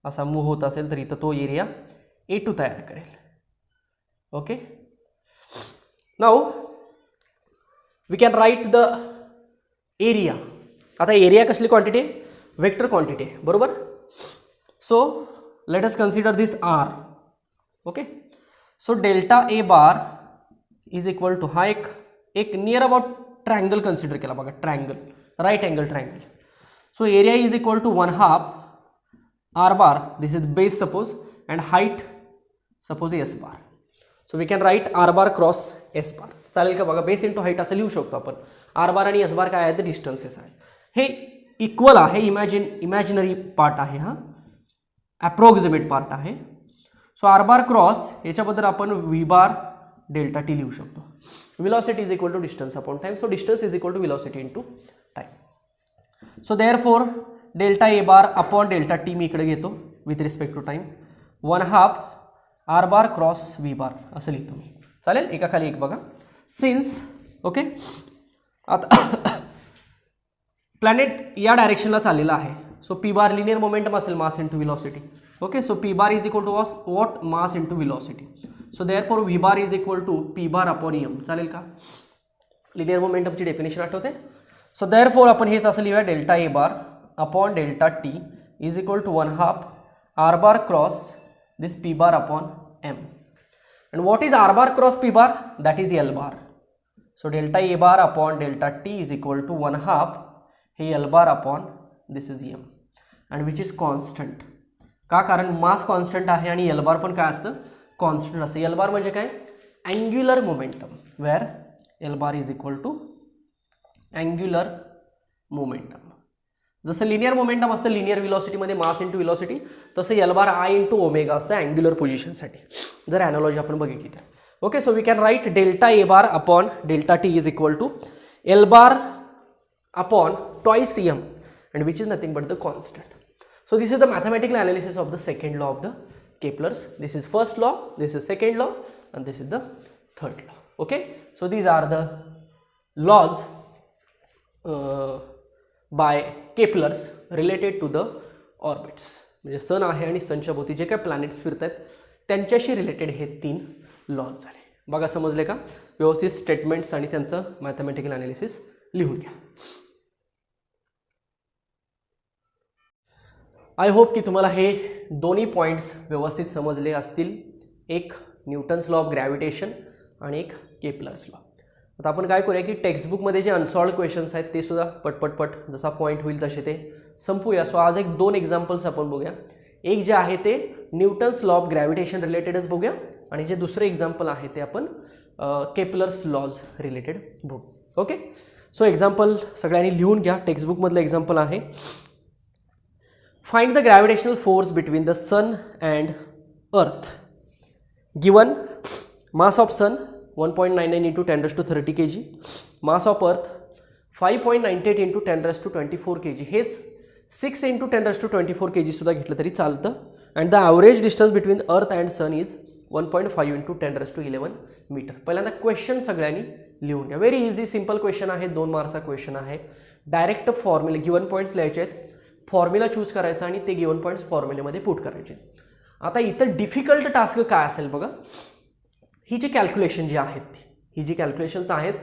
असा मूव्ह होत असेल तर इथं तो एरिया A2 तयार करेल. Okay. Now we can write the area. आता एरिया कसली क्वांटिटी आहे? वेक्टर क्वांटिटी आहे, बरोबर. So let us consider this R. Okay. So delta A bar is equal to, हा एक नियर अबाउट ट्रायंगल कन्सिडर केला बघा, triangle, right angle triangle. So area is equal to 1/2 r bar, this is base suppose, and height suppose s bar. So we can write r bar cross s bar. चालेल का बघा. Base into height असं लिहू शकतो आपण. r bar आणि s bar काय आहे? ते डिस्टन्सेस आहे. हे इक्वल आहे, इमॅजिनरी पार्ट आहे, हा अप्रॉक्सिमेट पार्ट आहे. सो r bar क्रॉस याच्याबद्दल आपण v bar डेल्टा टी लिहू शकतो. velocity is equal to distance upon time. So distance is equal to velocity into time. So therefore delta A bar upon delta T मी इकडे घेतो with respect to time. 1/2 R bar cross V bar असं लिहितो मी. चालेल. एका खाली एक बघा. Since okay. आता प्लॅनेट या डायरेक्शनला चाललेला आहे. So P bar linear momentum असेल, mass into velocity. Okay. So P bar is equal to what? Mass into velocity. So therefore V bar is equal to P bar upon M. चालेल का? Linear मोमेंटमची definition आठवते. So therefore आपण हेच असं लिहूया, delta A bar upon delta T is equal to 1/2 R bar cross this P bar upon M. And what is R bar cross P bar? That is L bar. So delta A bar upon delta T is equal to 1/2 हे L bar upon this is M and which is constant. का? कारण मास constant आहे आणि L बार पण काय असतं? Constant असतं. L bar म्हणजे काय? Angular momentum, where L bar is equal to angular momentum. जसं लिनियर मोमेंटम असतं लिनियर व्हिलॉसिटीमध्ये मास इंटू व्हिलॉसिटी, तसं L bar I into omega असतं अँग्युलर पोझिशनसाठी, जर ॲनालॉजी आपण बघितली तर. Okay. So we can write delta A bar upon delta T is equal to L bar upon twice M and which is nothing but the constant. So this is the mathematical analysis of the second law of the Kepler's. This is first law, this is second law and this is the third law. Okay. So these are the laws by Kepler's related to the orbits. म्हणजे sun आहे आणि सनच्या भोवती जे काही planets फिरत आहेत त्यांच्याशी related हे 3 लॉज झाले. बघा, समजले का? व्यवस्थित स्टेटमेंट्स आणि त्यांचं मॅथमॅटिकल ॲनालिसिस लिहून घ्या. आय होप की तुम्हाला हे दोन्ही पॉईंट्स व्यवस्थित समजले असतील. एक न्यूटन्स लॉ ऑफ ग्रॅव्हिटेशन आणि एक केपलर्स लॉ. आता आपण काय करूया की टेक्स्टबुकमध्ये जे अनसॉल्ड क्वेश्चन्स आहेत ते सुद्धा पटपट जसा पॉईंट होईल तसे ते संपूया. सो आज एक 2 एक्झाम्पल्स आपण बघूया. एक जे आहे ते न्यूटन्स लॉ ऑफ ग्रॅव्हिटेशन रिलेटेडच बघूया आणि जे दुसरं एक्झाम्पल आहे ते आपण केपलर्स लॉज रिलेटेड बघू. ओके. सो एक्झाम्पल सगळ्यांनी लिहून घ्या. टेक्स्टबुकमधलं एक्झाम्पल आहे, find the gravitational force between the sun and earth. Given mass of sun 1.99 into 10⁻30 kg, mass of earth 5.98 into 10⁻24 kg. हेच 6 into 10⁻24 kg सुद्धा घेतलं तरी चालतं. And the average distance between earth and sun is 1.5 into 10⁻11 metre. पहिल्यांदा question सगळ्यांनी लिहून घ्या. Very easy simple question आहे, 2 मार्क्सचा क्वेश्चन आहे. डायरेक्ट फॉर्म्युला गिवन पॉईंट्स लिहायचे आहेत, फॉर्म्युला चूज करायचा आणि ते गिवन पॉईंट्स फॉर्म्युलेमध्ये पुट करायचे. आता इथं डिफिकल्ट टास्क काय असेल बघा. ही जी कॅल्क्युलेशन जी आहेत ही जी कॅल्क्युलेशन्स आहेत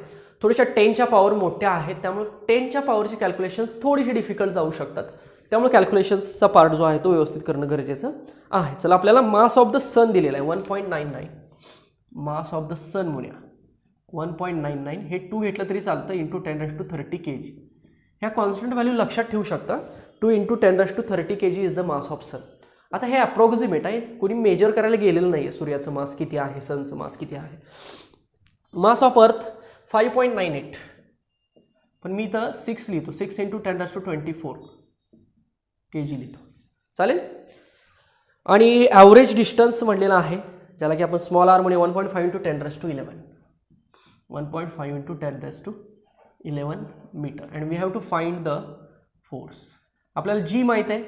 थोड्याशा 10च्या पॉवर मोठ्या आहेत, त्यामुळे 10च्या पॉवरची कॅल्क्युलेशन्स थोडीशी डिफिकल्ट जाऊ शकतात. त्यामुळे कॅल्क्युलेशन्सचा पार्ट जो आहे तो व्यवस्थित करणं गरजेचं आहे. चला, आपल्याला मास ऑफ द सन दिलेला आहे 1.99. मास ऑफ द सन म्हणूया 1.99 हे 2 घेतलं तरी चालतं इंटू 10⁻30 kg. ह्या कॉन्स्टंट व्हॅल्यू लक्षात ठेवू शकता. 2 इंटू 10⁻30 kg is the mass of sun. आता हे अप्रॉक्सिमेट आहे, कोणी मेजर करायला गेलेलं नाही आहे सूर्याचं मास किती आहे, सनचं मास किती आहे. मास ऑफ अर्थ 5.98, पण मी इथं 6 लिहितो. 6 इंटू 10⁻24 kg लिहितो, चालेल. आणि ॲव्हरेज डिस्टन्स म्हणलेलं आहे ज्याला की आपण स्मॉल आर म्हणजे 1.5 into 10⁻11 1.5 into 10⁻11 metre. And we have to find the force. आपल्याला जी माहीत आहे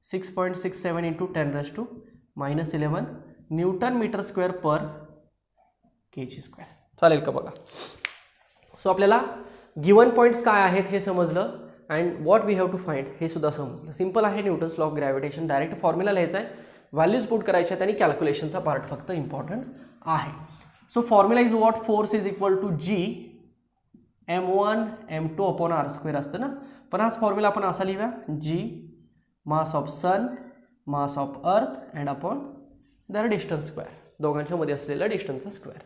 6.67 into 10⁻11 newton metre square per kg square. चालेल का बघा. सो आपल्याला गिवन पॉईंट्स काय आहेत हे समजलं and what we have to find हे सुद्धा समजलं. सिंपल आहे. Newton's law of gravitation direct formula लिहायचा आहे, व्हॅल्यूज पुट करायच्या आहेत आणि कॅल्क्युलेशनचा पार्ट फक्त इम्पॉर्टंट आहे. So formula is what, force is equal to G m1 m2 upon R square असतं ना. पण हाच फॉर्म्युला आपण असा लिहूया, G mass of sun mass of earth and upon their distance square, दोघांच्या मध्ये असलेला डिस्टन्सचा स्क्वेअर.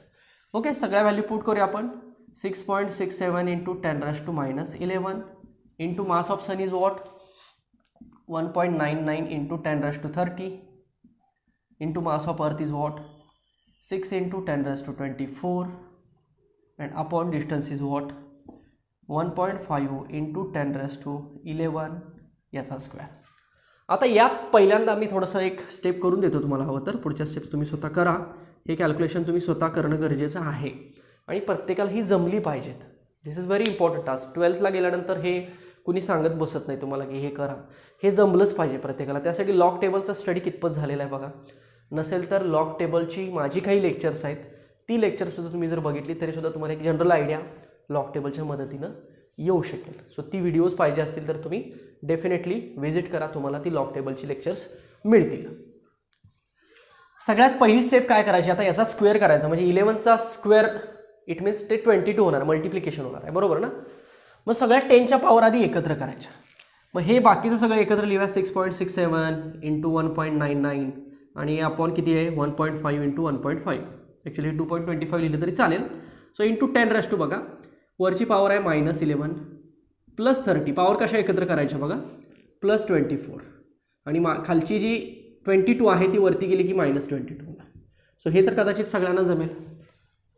ओके, सगळ्या व्हॅल्यू पुट करूया आपण. 6.67 into 10⁻11 into mass of sun is what 1.99 into 10⁻30 into mass of earth is what 6 into 10⁻24 and upon distance is what 1.5 into 10⁻11 याचा square. आता यात पहिल्यांदा मी थोडंसं एक स्टेप करून देतो तुम्हाला, हवं तर पुढच्या स्टेप्स तुम्ही स्वतः करा. हे कॅल्क्युलेशन तुम्ही स्वतः करणं गरजेचं आहे आणि प्रत्येकाला ही जमली पाहिजेत. दिस इज व्हेरी इम्पॉर्टंट टास्क. 12thला गेल्यानंतर हे कुणी सांगत बसत नाही तुम्हाला की हे करा, हे जमलंच पाहिजे प्रत्येकाला. त्यासाठी लॉग टेबलचा स्टडी कितपत झालेला आहे बघा. नसेल तर लॉग टेबलची माझी काही लेक्चर्स आहेत, ती लेक्चरसुद्धा तुम्ही जर बघितली तरीसुद्धा तुम्हाला एक जनरल आयडिया लॉग टेबलच्या मदतीनं येऊ शकेल. सो ती व्हिडिओज पाहिजे असतील तर तुम्ही डेफिनेटली व्हिजिट करा, तुम्हाला ती लॉग टेबलची लेक्चर्स मिळतील. सगळ्यात पहिली स्टेप काय करायची, आता याचा स्क्वेअर करायचा म्हणजे 11चा स्क्वेअर इट मीन्स ते 22 होणार, मल्टिप्लिकेशन होणार आहे, बरोबर ना. मग सगळ्या 10च्या पॉवर आधी एकत्र करायच्या. मग हे बाकीचं सगळं एकत्र लिहूया. 6.67 इंटू 1.99 आणि अपॉन किती आहे 1.5 इंटू 1.5. ॲक्च्युली 2.25 लिहिलं तरी चालेल. सो इंटू 10 बघा, वरची पॉवर आहे -11 प्लस 30. पॉवर कशा एकत्र करायच्या बघा, +24 आणि खालची जी 22 आहे ती वरती गेली की -22. सो हे तर कदाचित सगळ्यांना जमेल.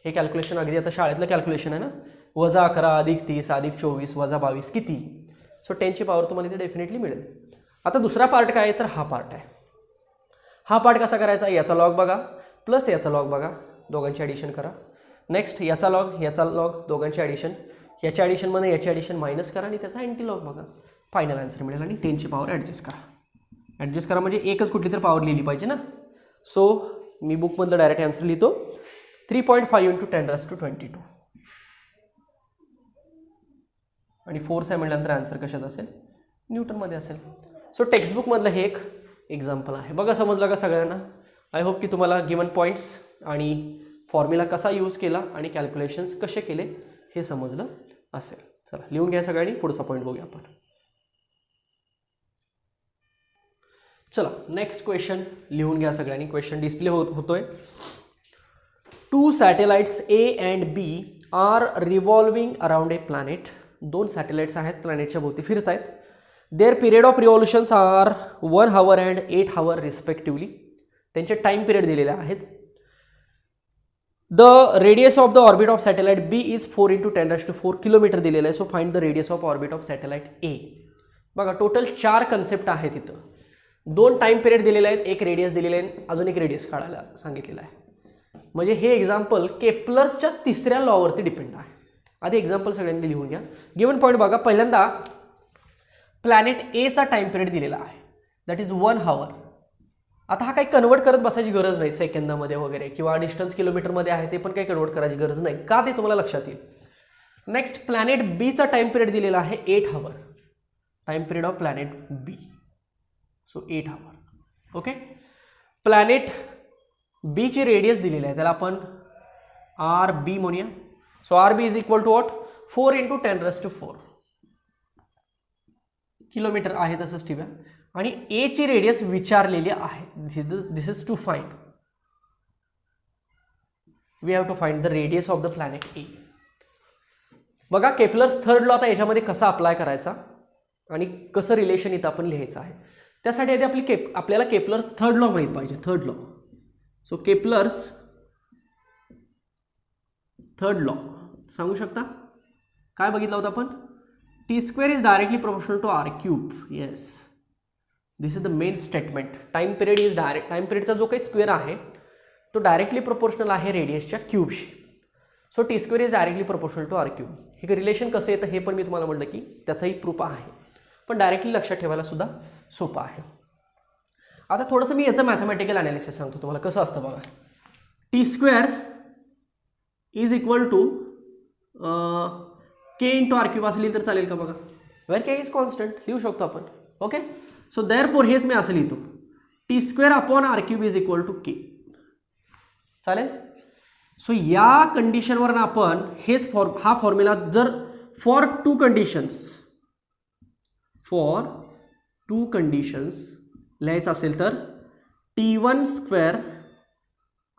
हे कॅल्क्युलेशन अगदी आता शाळेतलं कॅल्क्युलेशन आहे ना. -11 अधिक 30 अधिक 24 -22 किती. सो 10ची पॉवर तुम्हाला इथे डेफिनेटली मिळेल. आता दुसरा पार्ट काय आहे तर हा पार्ट आहे. हा पार्ट कसा करायचा, याचा लॉग बघा प्लस याचा लॉग बघा, दोघांची ॲडिशन करा. नेक्स्ट याचा लॉग दोघांची ॲडिशन, याच्या ॲडिशनमध्ये याची ॲडिशन मायनस करा आणि त्याचा अँटी लॉग बघा. फायनल आन्सर मिळेल. आणि 10ची पॉवर ॲडजस्ट करा म्हणजे एकच कुठली तर पॉवर लिहिली पाहिजे ना. सो मी बुकमधलं डायरेक्ट आन्सर लिहितो 3.5 इंटू 10⁻22 आणि फोर्स आहे म्हटल्यानंतर आन्सर कशात असेल, न्यूटनमध्ये असेल. सो टेक्स्टबुकमधलं हे एक एक्झाम्पल आहे. बघा समजलं का सगळ्यांना. आय होप की तुम्हाला गिवन पॉईंट्स आणि फॉर्म्युला कसा यूज केला आणि कॅल्क्युलेशन्स कसे केले हे समजलं असेल. चला लिहून घ्या सगळ्यांनी, पुढचा पॉईंट बघूया आपण. चला नेक्स्ट क्वेश्चन लिहून घ्या सगळ्यांनी. क्वेश्चन डिस्प्ले होतोय. 2 satellites A and B are revolving around a planet. 2 satellites आहेत, प्लॅनेटच्या भोवती फिरत आहेत. Their period of revolutions are 1 hour and 8 hour respectively. त्यांचे टाइम पिरियड दिलेले आहेत. The radius of the orbit of satellite B is 4 into 10⁻4 kilometre दिलेलं आहे. So find the radius of orbit of satellite A. बघा total 4 concept आहेत इथं. 2 time period दिलेले आहेत, एक रेडियस दिलेले आहे, अजून एक रेडियस काढायला सांगितलेलं आहे. म्हणजे हे एक्झाम्पल केप्लर्सच्या 3ऱ्या लॉवरती डिपेंड आहे. आधी एक्झाम्पल सगळ्यांनी लिहून घ्या. गिवन पॉईंट बघा, पहिल्यांदा प्लॅनेट एचा टाइम पिरियड दिलेला आहे दॅट इज 1 hour. आता हा काही कन्वर्ट करत बसायची गरज नाही सेकंदामध्ये वगैरे किंवा डिस्टन्स किलोमीटरमध्ये आहे ते पण काही कन्वर्ट करायची गरज नाही, का ते तुम्हाला लक्षात येईल. नेक्स्ट प्लॅनेट बीचा टाइम पिरियड दिलेला आहे 8 hour. Time period of planet B. So 8 hour. Okay. Planet बीची रेडियस दिलेली आहे, त्याला आपण आर बी म्हणूया. So R B is equal to what 4 into 10⁻4 kilometre आहे, तसंच ठेवा. आणि ए ची रेडियस विचारलेली आहे. This is to find. We have to find the radius of the planet A. बघा केपलर्स थर्ड लॉ आता याच्यामध्ये कसा अप्लाय करायचा आणि कसं रिलेशन इथं आपण लिहायचं आहे. त्यासाठी आधी आपल्याला केपलर्स थर्ड लॉ माहीत पाहिजे. Third law. So Kepler's third law सांगू शकता काय बघितलं होतं आपण. T square is directly proportional to R cube. Yes, this is the main statement. Time period is direct, time पिरियडचा जो काही स्क्वेअर आहे तो डायरेक्टली प्रोपोर्शनल आहे रेडियसच्या क्यूबशी. So T square is directly proportional to R cube. हे relation कसं येतं हे पण मी तुम्हाला म्हटलं की त्याचाही प्रूफ आहे, पण डायरेक्टली लक्षात ठेवायला सुद्धा सोपं आहे. आता थोडंसं मी याचं मॅथमॅटिकल ॲनालिसिस सांगतो तुम्हाला कसं असतं बघा. T square is equal to K into R cube असं लिहिलं तर चालेल का बघा. वेअर के इज कॉन्स्टंट लिहू शकतो आपण. ओके, सो देअरफॉर हेच मी असं लिहितो T square upon R cube is equal to K. चालेल. सो या कंडिशनवर आपण हेच हा फॉर्म्युला जर फॉर टू कंडिशन्स लिहायचं असेल तर T1 square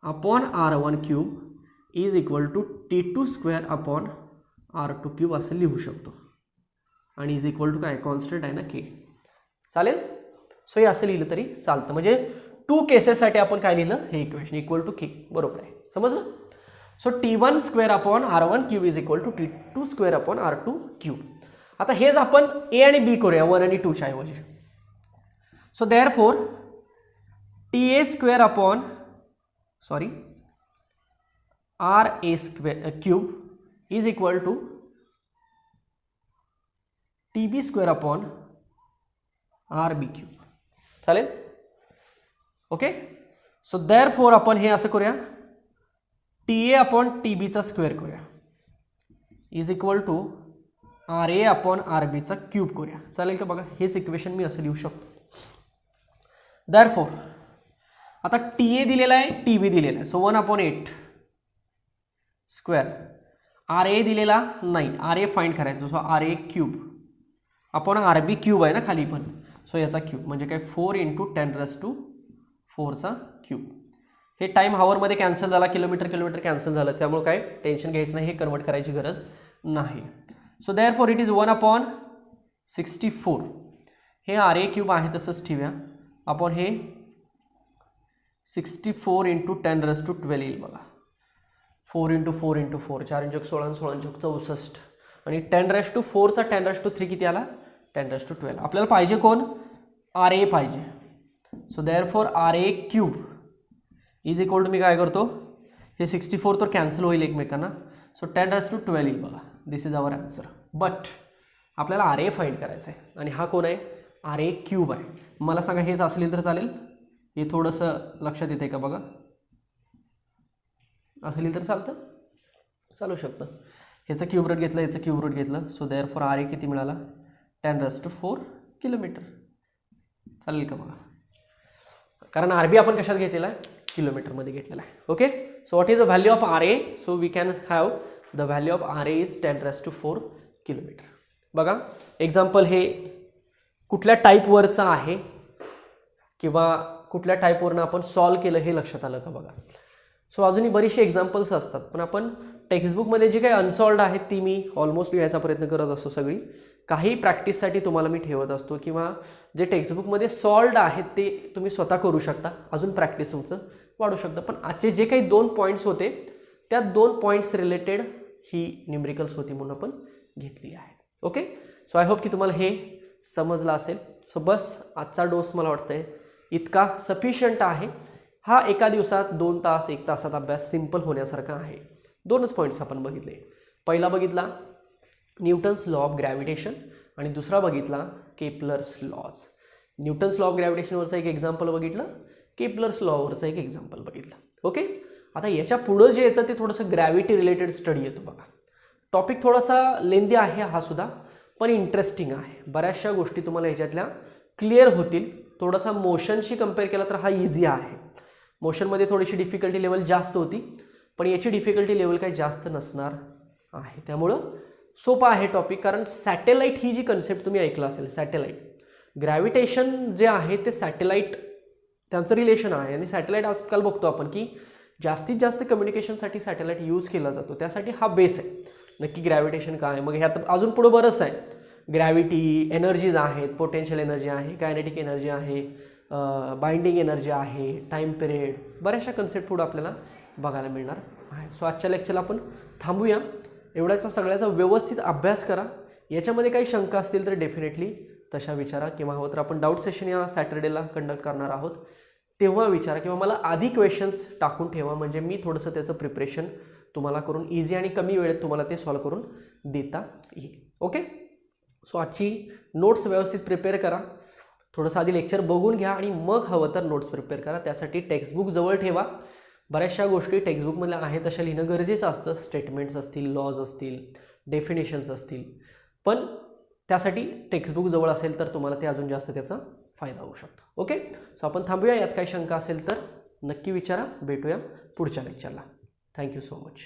upon R1 cube is equal to T2 square upon R2 cube असं लिहू शकतो. आणि इज इक्वल टू काय कॉन्स्टंट आहे ना के. चालेल. सो हे असं लिहिलं तरी चालतं. म्हणजे टू केसेससाठी आपण काय लिहिलं हे इक्वेशन इक्वल टू के. बरोबर आहे, समजलं. So T1 square upon R1 cube is equal to T2 square upon R2 cube. आता हेच आपण ए आणि बी करूया 1 आणि 2च्या ऐवजी. So therefore TA square upon RA square cube is equal to TB square upon RB cube. चालेल. ओके, सो देअरफॉर आपण हे असं करूया TA अपॉन TBचा स्क्वेअर करूया is equal to RA upon RBचा क्यूब करूया. चालेल का बघा. हेच इक्वेशन मी असं लिहू शकतो. देअरफॉर आता TA दिलेला आहे, TB दिलेला आहे. So 1/8 square. RA दिलेला नाही, RA फाइंड करायचं. So RA cube upon RB cube आहे ना खाली पण. सो याचा क्यूब म्हणजे काय 4 × 10⁴ क्यूब. हे टाइम हावरमध्ये कॅन्सल झाला, किलोमीटर कॅन्सल झालं, त्यामुळे काय टेन्शन घ्यायचं नाही, हे कन्वर्ट करायची गरज नाही. So therefore it is 1/64. हे RA क्यूब आहे तसंच ठेवूया. आपण हे 64 × 10⁻² येईल बघा. 4 × 4 × 4 4 × 16 16 × 64 आणि 10⁻⁴ चा 10⁻³ किती आला 10⁻12. आपल्याला पाहिजे कोण RA पाहिजे. So therefore RA cube is equal to मी काय करतो हे 64 तर कॅन्सल होईल एकमेकांना. सो 10⁻12 येईल बघा. दिस इज आवर आन्सर. बट आपल्याला RA फाइंड करायचं आहे आणि हा कोण आहे RA क्यूब आहे. मला सांगा हेच असले तर चालेल. हे थोडंसं लक्षात येते का बघा. असं तर चालतं, चालू शकतं. ह्याचं क्यूब रूट घेतलं, याचं क्यूब रूट घेतलं. सो देअरफॉर RA किती मिळाला 10⁻⁴ किलोमीटर. चालेल का बघा. कारण RB आपण कशात घेतलेला आहे किलोमीटरमध्ये घेतलेला आहे. Okay, so what is the value of RA. So we can have the value of RA is 10⁻⁴ kilometre. बघा एक्झाम्पल हे कुठल्या टाईपवरचं आहे किंवा कुठल्या टाईपवरनं आपण सॉल्व केलं हे लक्षात आलं का बघा. सो अजूनही बरीचशी एक्झाम्पल्स असतात, पण आपण टेक्स्टबुकमध्ये जी काही अनसॉल्ड आहेत ती मी ऑलमोस्ट लिहायचा प्रयत्न करत असतो सगळी. काही प्रॅक्टिससाठी तुम्हाला मी ठेवत असतो किंवा जे टेक्स्टबुकमध्ये सॉल्व्ड आहेत ते तुम्ही स्वतः करू शकता, अजून प्रॅक्टिस तुमचं वाढू शकतं. पण आजचे जे काही 2 पॉईंट्स होते त्या 2 पॉईंट्स रिलेटेड ही न्यूमेरिकल्स होती म्हणून आपण घेतली आहे. ओके, सो आय होप की तुम्हाला हे समजलं असेल. सो बस आजचा डोस मला वाटतंय इतका सफिशियंट आहे. हा एका दिवसात 2 तास 1 तासात अभ्यास सिंपल होण्यासारखा आहे. 2च पॉईंट्स आपण बघितले. पहिला बघितला न्यूटन्स लॉ ऑफ ग्रॅव्हिटेशन आणि दुसरा बघितला Kepler's laws. Newton's law of ग्रॅव्हिटेशनवरचं एक एक्झाम्पल बघितलं, केपलर्स लॉवरचं एक एक्झाम्पल बघितलं. ओके, आता याच्या पुढं जे येतं ते थोडंसं ग्रॅव्हिटी रिलेटेड स्टडी येतो बघा. टॉपिक थोडासा लेंदी आहे हा सुद्धा, पण इंटरेस्टिंग आहे. बऱ्याचशा गोष्टी तुम्हाला ह्याच्यातल्या क्लिअर होतील. थोडासा मोशनशी कंपेअर केला तर हा इझी आहे. मोशनमध्ये थोडीशी डिफिकल्टी लेवल जास्त होती, पण याची डिफिकल्टी लेवल काही जास्त नसणार आहे. त्यामुळं सोपा आहे टॉपिक. कारण सॅटेलाईट ही जी कन्सेप्ट तुम्ही ऐकलं असेल, सॅटेलाईट ग्रॅव्हिटेशन जे आहे ते सॅटेलाईट त्यांचं रिलेशन आहे. आणि सॅटेलाईट आजकाल बघतो आपण की जास्तीत जास्त कम्युनिकेशनसाठी सॅटेलाइट यूज केला जातो, त्यासाठी हा बेस आहे. नक्की ग्रॅव्हिटेशन काय आहे, मग ह्यात अजून पुढं बरंच आहे. ग्रॅव्हिटी, एनर्जीज आहेत, पोटेन्शियल एनर्जी आहे, कायनेटिक एनर्जी आहे, बाइंडिंग एनर्जी आहे, टाईम पिरियड, बऱ्याचशा कन्सेप्ट पुढं आपल्याला बघायला मिळणार आहे. सो आजच्या लेक्चरला आपण थांबूया. एवढ्याचा सगळ्याचा व्यवस्थित अभ्यास करा. याच्यामध्ये काही शंका असतील तर डेफिनेटली तशा विचारा, किंवा हवं तर आपण डाऊट सेशन या सॅटर्डेला कंडक्ट करणार आहोत, तेव्हा विचारा, किंवा मला आधी क्वेश्चन्स टाकून ठेवा, म्हणजे मी थोडंसं त्याचं प्रिपरेशन तुम्हाला करून इझी आणि कमी वेळेत तुम्हाला ते सॉल्व करून देता येईल. ओके. सो आजची नोट्स व्यवस्थित प्रिपेअर करा. थोडंसं आधी लेक्चर बघून घ्या आणि मग हवं तर नोट्स प्रिपेअर करा. त्यासाठी टेक्स्टबुक जवळ ठेवा. बऱ्याचशा गोष्टी टेक्स्टबुकमधल्या आहेत तशा लिहिणं गरजेचं असतं. स्टेटमेंट्स असतील, लॉज असतील, डेफिनेशन्स असतील, पण त्यासाठी टेक्स्टबुक जवळ असेल तर तुम्हाला ते अजून जास्त त्याचा फायदा होऊ शकतो. ओके. सो आपण थांबूया. यात काही शंका असेल तर नक्की विचारा. भेटूया पुढच्या लेक्चरला. Thank you so much.